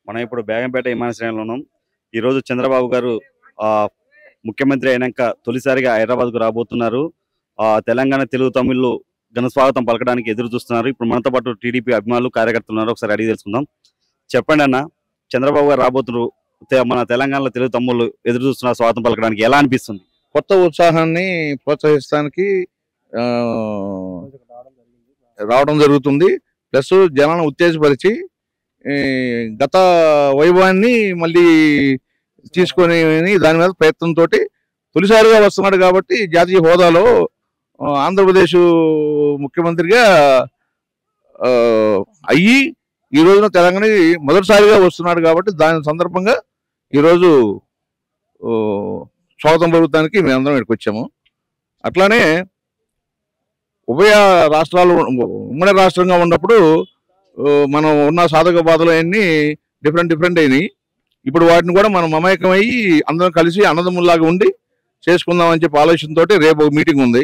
మనం ఇప్పుడు బేగంపేట విమానాశ్రయంలో ఉన్నాం. ఈరోజు చంద్రబాబు గారు ముఖ్యమంత్రి అయినాక తొలిసారిగా హైదరాబాద్కు రాబోతున్నారు. తెలంగాణ తెలుగు తమిళ్లు ఘన స్వాగతం పలకడానికి ఎదురు చూస్తున్నారు. ఇప్పుడు మనతో పాటు టీడీపీ అభిమానులు కార్యకర్తలు ఉన్నారు. ఒకసారి అడిగి తెలుసుకుందాం. చెప్పండి అన్న, చంద్రబాబు గారు రాబోతున్నారు, మన తెలంగాణలో తెలుగు తమ్ముళ్ళు ఎదురు చూస్తున్నారు స్వాగతం పలకడానికి, ఎలా అనిపిస్తుంది? కొత్త ఉత్సాహాన్ని ప్రోత్సహిస్తానికి రావడం జరుగుతుంది. ప్లస్ జనాలను ఉత్తేజపరిచి గత వైభవాన్ని మళ్ళీ తీసుకొని దాని మీద ప్రయత్నంతో తొలిసారిగా వస్తున్నాడు కాబట్టి జాతీయ హోదాలో ఆంధ్రప్రదేశ్ ముఖ్యమంత్రిగా అయ్యి ఈ రోజున తెలంగాణ మొదటిసారిగా వస్తున్నాడు కాబట్టి దాని సందర్భంగా ఈరోజు స్వాగతం పలుకుతానికి మేమందరం ఇక్కడికి వచ్చాము. అట్లానే ఉభయ రాష్ట్రాలు ఉమ్మడి రాష్ట్రంగా ఉన్నప్పుడు మనం ఉన్న సాధక బాధలు అన్నీ డిఫరెంట్ అయినాయి. ఇప్పుడు వాటిని కూడా మనం మమేకమయ్యి అందరం కలిసి అన్నదమ్ముల్లాగా ఉండి చేసుకుందామని చెప్పి ఆలోచనతో రేపు ఒక మీటింగ్ ఉంది.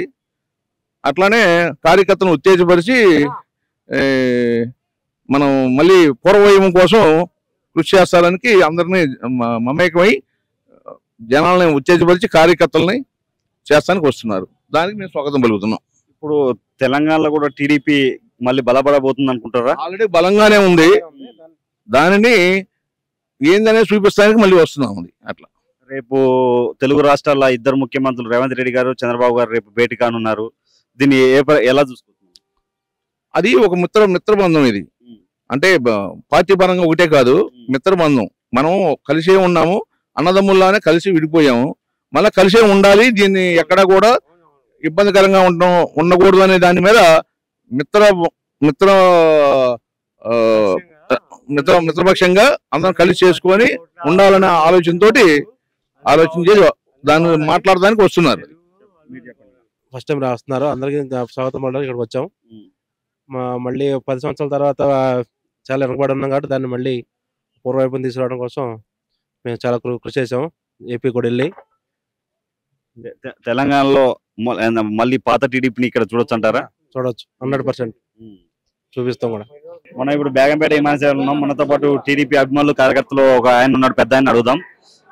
అట్లానే కార్యకర్తను ఉత్తేజపరిచి మనం మళ్ళీ పూర్వవైభవం కోసం కృషి చేస్తానికి అందరినీ మమేకమై జనాలని ఉత్తేజపరిచి కార్యకర్తలని చేస్తానికి వస్తున్నారు. దానికి మేము స్వాగతం పలుకుతున్నాం. ఇప్పుడు తెలంగాణలో కూడా టీడీపీ మళ్ళీ బలపడబోతుంది అనుకుంటారా? ఆల్రెడీ బలంగానే ఉంది. దానిని ఏందనే చూపిస్తానికి మళ్ళీ వస్తున్నాం. అట్లా రేపు తెలుగు రాష్ట్రాల ఇద్దరు ముఖ్యమంత్రులు రేవంత్ రెడ్డి గారు, చంద్రబాబు గారు రేపు భేటీ కానున్నారు. దీన్ని ఎలా చూసుకుంటున్నారు? అది ఒక మిత్రబంధం. ఇది అంటే పార్టీ పరంగా ఒకటే కాదు, మిత్రబంధం. మనం కలిసే ఉన్నాము, అన్నదమ్ముల్లానే కలిసి విడిపోయాము, మళ్ళీ కలిసే ఉండాలి. దీన్ని ఎక్కడా కూడా ఇబ్బందికరంగా ఉండకూడదు అనే దాని మీద మిత్రపక్షంగా అందరం కలిసి చేసుకొని ఉండాలనే ఆలోచనతో ఆలోచించి దాన్ని మాట్లాడడానికి వస్తున్నారు. ఫస్ట్ టైం రాస్తున్నారు, అందరికీ స్వాగతం పడడానికి ఇక్కడికి వచ్చాం. మళ్ళీ 10 సంవత్సరాల తర్వాత చాలా వెనకబడి ఉన్నాం కాబట్టి దాన్ని మళ్ళీ పూర్వవైపుని తీసుకురావడం కోసం మేము చాలా కృషి చేసాం. ఏపీ కూడా వెళ్ళి తెలంగాణలో మళ్ళీ పాత టీడీపీని ఇక్కడ చూడొచ్చు అంటారా? చూడొచ్చు, 100% చూపిస్తాం కూడా. మనం ఇప్పుడు బేగంపేట విమానాశ్రయంలో ఉన్నాం. మనతో పాటు టీడీపీ అభిమానులు కార్యకర్తలు ఒక ఆయన ఉన్నాడు, పెద్ద ఆయన అడుగుదాం.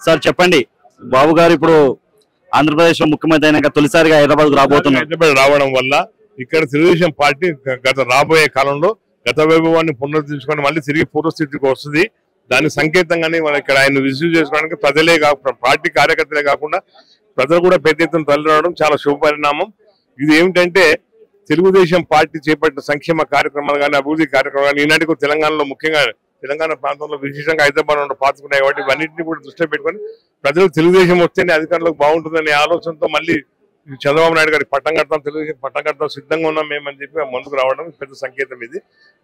సార్ చెప్పండి, బాబు గారు ఇప్పుడు ఆంధ్రప్రదేశ్ లో ముఖ్యమంత్రి అయినాక తొలిసారిగా హైదరాబాద్ రాబోతున్నారు. హైదరాబాద్ రావడం వల్ల ఇక్కడ తెలుగుదేశం పార్టీ రాబోయే కాలంలో గత వైభవాన్ని పునరుద్ధరించుకొని మళ్ళీ తిరిగి పూర్వస్థితికి వస్తుంది. దాని సంకేతంగానే మనం ఇక్కడ ఆయన రిసీవ్ చేసుకోవడానికి ప్రజలే కాకుండా పార్టీ కార్యకర్తలే కాకుండా ప్రజలు కూడా పెద్ద ఎత్తున తరలి రావడం చాలా శుభపరిణామం. ఇది ఏమిటంటే తెలుగుదేశం పార్టీ చేపట్టిన సంక్షేమ కార్యక్రమాలు కానీ అభివృద్ధి కార్యక్రమాలు కానీ ఈనాటికి తెలంగాణలో ముఖ్యంగా తెలంగాణ ప్రాంతంలో విశేషంగా హైదరాబాద్ పాతుకున్నాయి కాబట్టి ఇవన్నింటినీ కూడా దృష్టిలో పెట్టుకొని ప్రజలు తెలుగుదేశం వస్తేనే అధికారంలోకి బాగుంటుందనే ఆలోచనతో మళ్ళీ చంద్రబాబు నాయుడు గారికి పట్టం కడతాం, తెలుగుదేశం పట్టం కడతాం, సిద్ధంగా ఉన్నాం మేమని చెప్పి ముందుకు రావడం పెద్ద సంకేతం. ఇది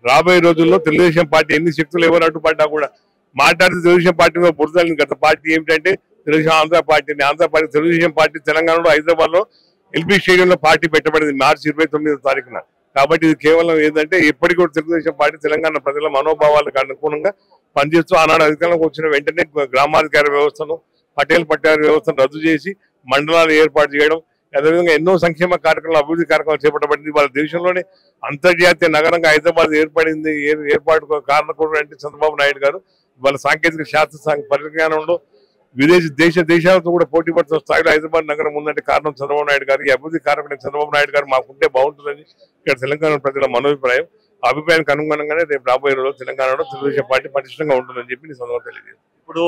రాబోయే రోజుల్లో తెలుగుదేశం పార్టీ ఎన్ని శక్తులు ఎవరు అడ్డుపడ్డా కూడా మాట్లాడితే తెలుగుదేశం పార్టీ మీద బురదలింది. గత పార్టీ ఏమిటంటే తెలుగుదేశం ఆంధ్ర పార్టీ తెలుగుదేశం పార్టీ తెలంగాణలో హైదరాబాద్ లో ఎల్బీ స్టేడియంలో పార్టీ పెట్టబడింది మార్చి 29వ తారీఖున. కాబట్టి ఇది కేవలం ఏంటంటే ఎప్పటికీ కూడా తెలుగుదేశం పార్టీ తెలంగాణ ప్రజల మనోభావాలకు అనుగుణంగా పనిచేస్తూ ఆనాడు అధికారంలోకి వచ్చిన వెంటనే గ్రామాధికార వ్యవస్థను, పటేల్ పట్టారి వ్యవస్థను రద్దు చేసి మండలాలు ఏర్పాటు చేయడం, అదేవిధంగా ఎన్నో సంక్షేమ కార్యక్రమాలు అభివృద్ధి కార్యక్రమాలు చేపట్టబడింది. వాళ్ళ దేశంలోనే అంతర్జాతీయ నగరంగా హైదరాబాద్ ఏర్పడింది. ఏర్పాటు కారణం అంటే చంద్రబాబు నాయుడు గారు వాళ్ళ సాంకేతిక శాస్త్ర పరిజ్ఞానంలో దేశాలతో కూడా పోటీ పడుతున్న స్థాయిలో హైదరాబాద్ నగరం ఉందంటే కారణం చంద్రబాబు నాయుడు గారు. ఈ అభివృద్ధి కార్యక్రమం చంద్రబాబు నాయుడు గారు మాకుంటే బాగుంటుందని ఇక్కడ తెలంగాణ ప్రజల మనోభిప్రాయం. అభిప్రాయానికి అనుగుణంగానే రేపు రాబోయే రోజు తెలంగాణలో తెలుగుదేశం పార్టీ పటిష్టంగా ఉంటుందని చెప్పి నేను సందర్భంగా తెలియజేస్తాను. ఇప్పుడు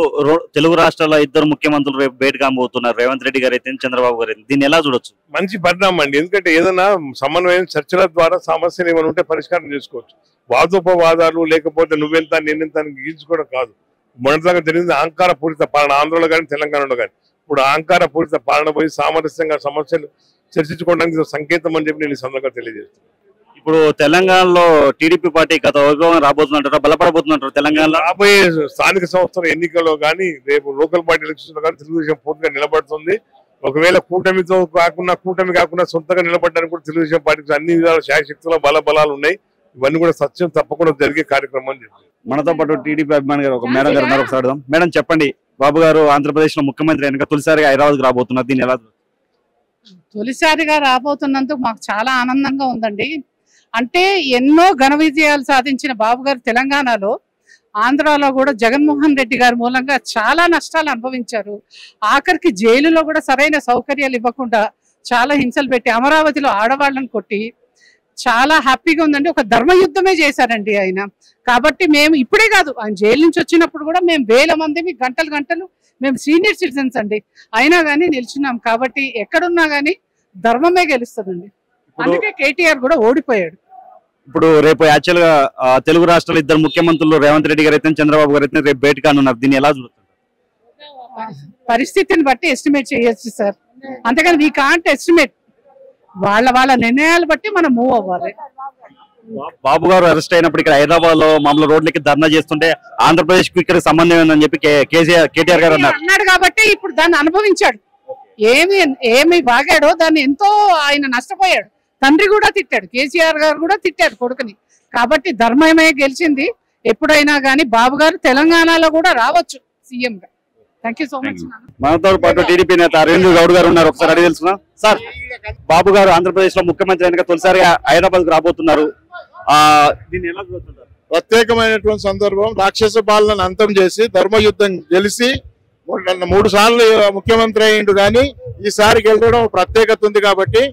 తెలుగు రాష్ట్రాల ఇద్దరు ముఖ్యమంత్రులు రేపు భేటీ కాబోతున్నారు, రేవంత్ రెడ్డి గారు అయితే చంద్రబాబు గారు. దీన్ని ఎలా చూడొచ్చు? మంచి పరిణామం అండి. ఎందుకంటే ఏదైనా సమన్వయం చర్చల ద్వారా సమస్యలు ఏమైనా ఉంటే పరిష్కారం చేసుకోవచ్చు. వాదోపవాదాలు లేకపోతే నువ్వెంత నేనెంత గీల్చుకోవడం కాదు. మొదటిదాకా జరిగింది అహంకార పూరిత పాలన ఆంధ్రలో కానీ తెలంగాణలో కానీ. ఇప్పుడు అహంకార పూరిత పాలన పోయి సామరస్యంగా సమస్యలు చర్చించుకోవడానికి సంకేతం అని చెప్పి నేను ఈ సందర్భంగా తెలియజేస్తాను. ఇప్పుడు తెలంగాణలో టీడీపీ పార్టీ గత వైభవం రాబోతుందంటారా, బలపడబోతుందంటారు? తెలంగాణలో రాబోయే స్థానిక సంస్థల ఎన్నికల్లో కానీ రేపు లోకల్ పార్టీ ఎలక్షన్స్ లో కానీ తెలుగుదేశం పూర్తిగా నిలబడుతుంది. ఒకవేళ కూటమి కాకుండా సొంతంగా నిలబడడానికి కూడా తెలుగుదేశం పార్టీకి అన్ని విధాల శాయశక్తుల బలాలు ఉన్నాయి. ఇవన్నీ కూడా సత్యం తప్పకుండా జరిగే కార్యక్రమం అని చెప్పి మనతో పాటు టీడీపీ అభిమాని గారు ఒక మేడం గారు ఒకసారి అడుగుదాం. మేడం చెప్పండి, బాబు గారు ఆంధ్రప్రదేశ్ లో ముఖ్యమంత్రి అయినాక తొలిసారిగా హైదరాబాద్ రాబోతున్నారు, దీన్ని ఎలా? తొలిసారిగా రాబోతున్నందుకు మాకు చాలా ఆనందంగా ఉందండి. అంటే ఎన్నో ఘన విజయాలు సాధించిన బాబు గారు తెలంగాణలో ఆంధ్రాలో కూడా జగన్మోహన్ రెడ్డి గారి మూలంగా చాలా నష్టాలు అనుభవించారు. ఆఖరికి జైలులో కూడా సరైన సౌకర్యాలు ఇవ్వకుండా చాలా హింసలు పెట్టి అమరావతిలో ఆడవాళ్ళని కొట్టి చాలా హ్యాపీగా ఉందండి. ఒక ధర్మయుద్ధమే చేశారండి ఆయన. కాబట్టి మేము ఇప్పుడే కాదు, ఆయన జైలు నుంచి వచ్చినప్పుడు కూడా మేము వేల మంది గంటలు గంటలు మేము సీనియర్ సిటిజన్స్ అండి, అయినా కానీ నిల్చున్నాం. కాబట్టి ఎక్కడున్నా కానీ ధర్మమే గెలుస్తుందండి. అందుకే కేటీఆర్ కూడా ఓడిపోయాడు. ఇప్పుడు రేపు యాక్చువల్ గా తెలుగు రాష్ట్రాల ఇద్దరు ముఖ్యమంత్రులు రేవంత్ రెడ్డి గారు అయితే చంద్రబాబు గారు అయితే రేపు భేటీ కానున్నారు. దీన్ని ఎలా చూస్తారు? పరిస్థితిని బట్టి ఎస్టిమేట్ చేయొచ్చు సార్, అంతేకాని వీ కాంట్ ఎస్టిమేట్. వాళ్ళ నిర్ణయాలు బట్టి మనం మూవ్ అవ్వాలి. బాబు గారు అరెస్ట్ అయినప్పుడు ఇక్కడ హైదరాబాద్ లో మామూలు రోడ్లకి ధర్నా చేస్తుంటే ఆంధ్రప్రదేశ్ కు ఇక్కడ సంబంధం ఏందని చెప్పి కేటీఆర్ గారు అన్నాడు. కాబట్టి ఇప్పుడు దాన్ని అనుభవించాడు. ఏమి బాగాడో దాన్ని ఎంతో ఆయన నష్టపోయాడు. తండ్రి కూడా తిట్టాడు, కేసీఆర్ గారు కూడా తిట్టారు కొడుకుని. కాబట్టి ధర్మమే గెలిచింది. ఎప్పుడైనా కానీ బాబు గారు తెలంగాణలో కూడా రావచ్చు సీఎం గా. Thank you so much. మనతో పాటు టీడీపీ నేత అరవింద్ గౌడ్ గారు ఉన్నారు. ఒకసారి అడిగి తెలుసుకున్నాం. సార్, బాబు గారు ఆంధ్రప్రదేశ్ లో ముఖ్యమంత్రి అయిన తొలిసారిగా హైదరాబాద్ కు రాబోతున్నారు. దీన్ని ఎలా చూస్తుంటారు? ప్రత్యేకమైనటువంటి సందర్భం. రాక్షస పాలనను అంతం చేసి ధర్మయుద్ధం గెలిచి 3 సార్లు ముఖ్యమంత్రి అయ్యిండు, కానీ ఈసారి గెలవడం ప్రత్యేకత ఉంది. కాబట్టి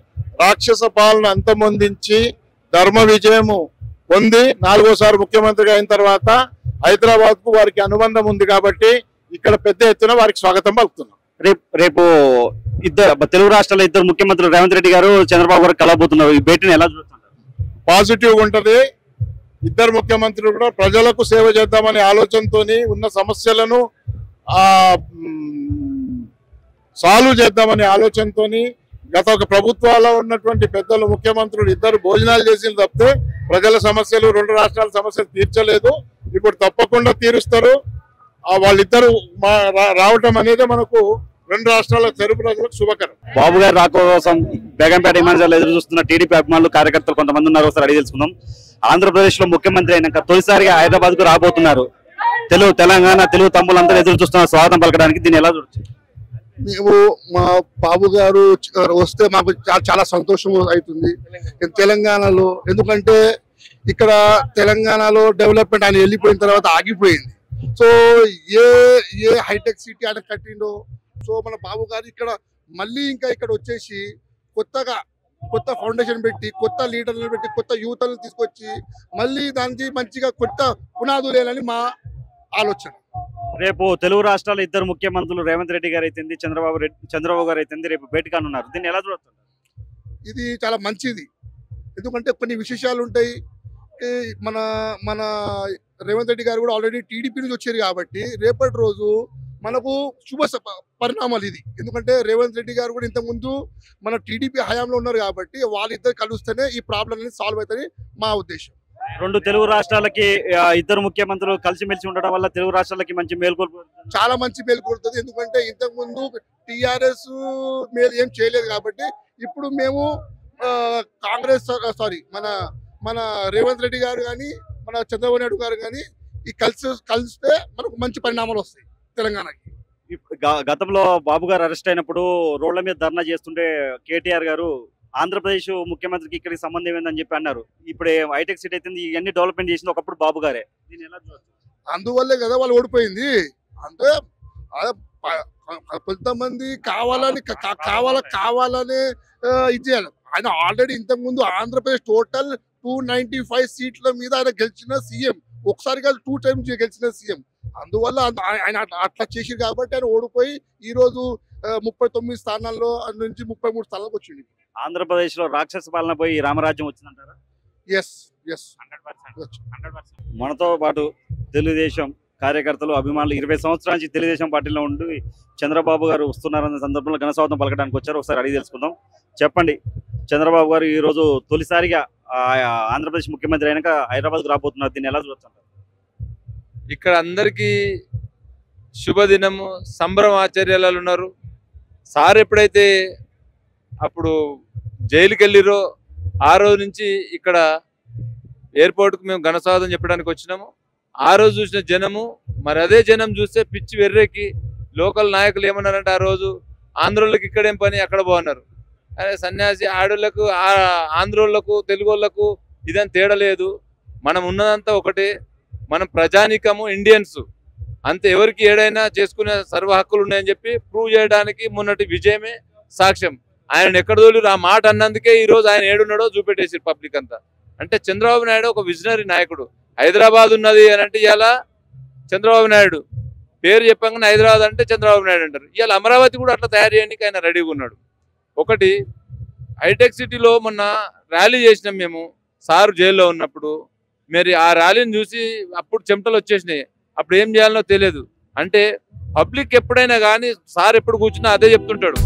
రాక్షస పాలన అంతమొందించి ధర్మ విజయము పొంది 4వసారి ముఖ్యమంత్రిగా అయిన తర్వాత హైదరాబాద్ కు వారికి అనుబంధం ఉంది. కాబట్టి ఇక్కడ పెద్ద ఎత్తున వారికి స్వాగతం పలుకుతున్నాం. రేపు తెలుగు రాష్ట్రాల ఇద్దరు ముఖ్యమంత్రులు రేవంత్ రెడ్డి గారు చంద్రబాబు గారు కలబోతున్నారు. ఈ భేటీని ఎలా చూస్తుంటారు? పాజిటివ్ ఉంటది. ఇద్దరు ముఖ్యమంత్రులు కూడా ప్రజలకు సేవ చేద్దామనే ఆలోచనతోని ఉన్న సమస్యలను సాల్వ్ చేద్దామనే ఆలోచనతోని గత ఒక ప్రభుత్వాల్లో ఉన్నటువంటి పెద్దలు ముఖ్యమంత్రులు ఇద్దరు భోజనాలు చేసిన తప్పితే ప్రజల సమస్యలు 2 రాష్ట్రాల సమస్యలు తీర్చలేదు. ఇప్పుడు తప్పకుండా తీరుస్తారు. వాళ్ళిద్దరు రావటం అనేది మనకు 2 రాష్ట్రాల తెలుగు ప్రజలకు శుభకరం. బాబు గారు రాక కోసం బేగంపేట విమానాలు ఎదురు చూస్తున్న టీడీపీ అభిమానులు కార్యకర్తలు కొంతమంది ఉన్నారు. ఒకసారి అడిగి తెలుసుకుందాం. ఆంధ్రప్రదేశ్ లో ముఖ్యమంత్రి అయినాక తొలిసారిగా హైదరాబాద్ కు రాబోతున్నారు. తెలంగాణ తెలుగు తమ్ములందరూ ఎదురు చూస్తున్న స్వాగతం పలకడానికి. దీన్ని ఎలా చూడొచ్చు? మేము మా బాబు గారు వస్తే మాకు చాలా సంతోషం అవుతుంది తెలంగాణలో. ఎందుకంటే ఇక్కడ తెలంగాణలో డెవలప్మెంట్ ఆయన వెళ్ళిపోయిన తర్వాత ఆగిపోయింది. సో ఏ హైటెక్ సిటీ ఆయన కట్టిండో, సో మన బాబు గారు ఇక్కడ మళ్ళీ ఇంకా ఇక్కడ వచ్చేసి కొత్త ఫౌండేషన్ పెట్టి కొత్త లీడర్లను పెట్టి కొత్త యూత్లను తీసుకొచ్చి మళ్ళీ దానికి మంచిగా కొత్త పునాదులు వేయాలని మా ఆలోచన. రేపు తెలుగు రాష్ట్రాల ఇద్దరు ముఖ్యమంత్రులు రేవంత్ రెడ్డి గారు అయితే చంద్రబాబు గారు అయితే రేపు భేటీ కానున్నారు. దీన్ని ఎలా చూడొచ్చు? ఇది చాలా మంచిది. ఎందుకంటే కొన్ని విశేషాలు ఉంటాయి. మన రేవంత్ రెడ్డి గారు కూడా ఆల్రెడీ టీడీపీ నుంచి వచ్చారు కాబట్టి రేపటి రోజు మనకు శుభ పరిణామాలు ఇది. ఎందుకంటే రేవంత్ రెడ్డి గారు కూడా ఇంతకుముందు మన టీడీపీ హయాంలో ఉన్నారు కాబట్టి వాళ్ళిద్దరు కలుస్తేనే ఈ ప్రాబ్లం అనేది సాల్వ్ అవుతుంది మా ఉద్దేశం. 2 తెలుగు రాష్ట్రాలకి ఇద్దరు ముఖ్యమంత్రులు కలిసిమెలిసి ఉండడం వల్ల తెలుగు రాష్ట్రాలకి మంచి మేలుకొల్పు, చాలా మంచి మేలుకొడుతుంది. ఎందుకంటే ఇంతకుముందు టీఆర్ఎస్ మేలు ఏం చేయలేదు కాబట్టి ఇప్పుడు మేము కాంగ్రెస్ మన రేవంత్ రెడ్డి గారు కానీ మన చంద్రబాబు నాయుడు గారు కానీ ఈ కలిస్తే మనకు మంచి పరిణామాలు వస్తాయి తెలంగాణకి. గతంలో బాబు గారు అరెస్ట్ అయినప్పుడు రోడ్ల మీద ధర్నా చేస్తుంటే కేటీఆర్ గారు ఆంధ్రప్రదేశ్ ముఖ్యమంత్రికి ఇక్కడికి సంబంధం ఏందని చెప్పి అన్నారు. ఇప్పుడు హైటెక్ సిటీ అయితే ఇవన్నీ డెవలప్మెంట్ చేసింది ఒకప్పుడు బాబు గారే. దీన్ని ఎలా చూడొచ్చు? అందువల్లే కదా వాళ్ళు ఓడిపోయింది. అంటే కొంతమంది కావాలని ఇది చేయాలి. ఆయన ఆల్రెడీ ఇంతకుముందు ఆంధ్రప్రదేశ్ టోటల్ 295 సీట్ల మీద ఆయన గెలిచిన సీఎం. ఒకసారి కాదు 2 టైమ్స్ గెలిచిన సీఎం. అందువల్ల ఆయన అట్లా చేసి కాబట్టి ఆయన ఓడిపోయి ఈ రోజు 39 స్థానాల్లో నుంచి 33 స్థానాలకు వచ్చింది. ఆంధ్రప్రదేశ్ లో రాక్షస పాలన పోయి రామరాజ్యం వచ్చిందంటారా? ఎస్ 100%. మనతో పాటు తెలుగుదేశం కార్యకర్తలు అభిమానులు 20 సంవత్సరాల నుంచి తెలుగుదేశం పార్టీలో ఉండి చంద్రబాబు గారు వస్తున్నారన్న సందర్భంలో ఘనస్వాగతం పలకడానికి వచ్చారు. ఒకసారి అడిగి తెలుసుకుందాం. చెప్పండి, చంద్రబాబు గారు ఈ రోజు తొలిసారిగా ఆంధ్రప్రదేశ్ ముఖ్యమంత్రి అయినాక హైదరాబాద్ రాబోతున్నారు. దీన్ని ఎలా చూడొచ్చు? ఇక్కడ అందరికీ శుభదినము, సంబరం ఆచర్యాలు ఉన్నారు. సార్ ఎప్పుడైతే అప్పుడు జైలుకి వెళ్ళిరో ఆ రోజు నుంచి ఇక్కడ ఎయిర్పోర్ట్కు మేము ఘనస్వాగతం చెప్పడానికి వచ్చినాము. ఆ రోజు చూసిన జనము మరి అదే జనం చూస్తే పిచ్చి వెర్రెకి లోకల్ నాయకులు ఏమన్నారంటే ఆ రోజు ఆంధ్రోళ్ళకి ఇక్కడేం పని అక్కడ బాగున్నారు. అదే సన్యాసి ఆడోళ్ళకు ఆంధ్రోళ్ళకు తెలుగు వాళ్ళకు ఇదని తేడా లేదు, మనం ఉన్నదంతా ఒకటే, మనం ప్రజానికము ఇండియన్స్ అంతే, ఎవరికి ఏడైనా చేసుకునే సర్వ హక్కులు ఉన్నాయని చెప్పి ప్రూవ్ చేయడానికి మొన్నటి విజయమే సాక్ష్యం. ఆయన ఎక్కడ తోలిరు ఆ మాట అన్నందుకే ఈ రోజు ఆయన ఏడున్నాడో చూపెట్టేసి పబ్లిక్ అంతా. అంటే చంద్రబాబు నాయుడు ఒక విజనరీ నాయకుడు. హైదరాబాద్ ఉన్నది అని అంటే ఇవాళ చంద్రబాబు నాయుడు పేరు చెప్పగానే హైదరాబాద్ అంటే చంద్రబాబు నాయుడు అంటారు. ఇవాళ అమరావతి కూడా అట్లా తయారు చేయడానికి ఆయన రెడీగా ఉన్నాడు. ఒకటి హైటెక్ సిటీలో మొన్న ర్యాలీ చేసినాం మేము సారు జైల్లో ఉన్నప్పుడు. మరి ఆ ర్యాలీని చూసి అప్పుడు చెమటలు వచ్చేసినాయి. అప్పుడు ఏం చేయాలనో తెలియదు. అంటే పబ్లిక్ ఎప్పుడైనా కానీ సార్ ఎప్పుడు కూర్చున్నా అదే చెప్తుంటాడు.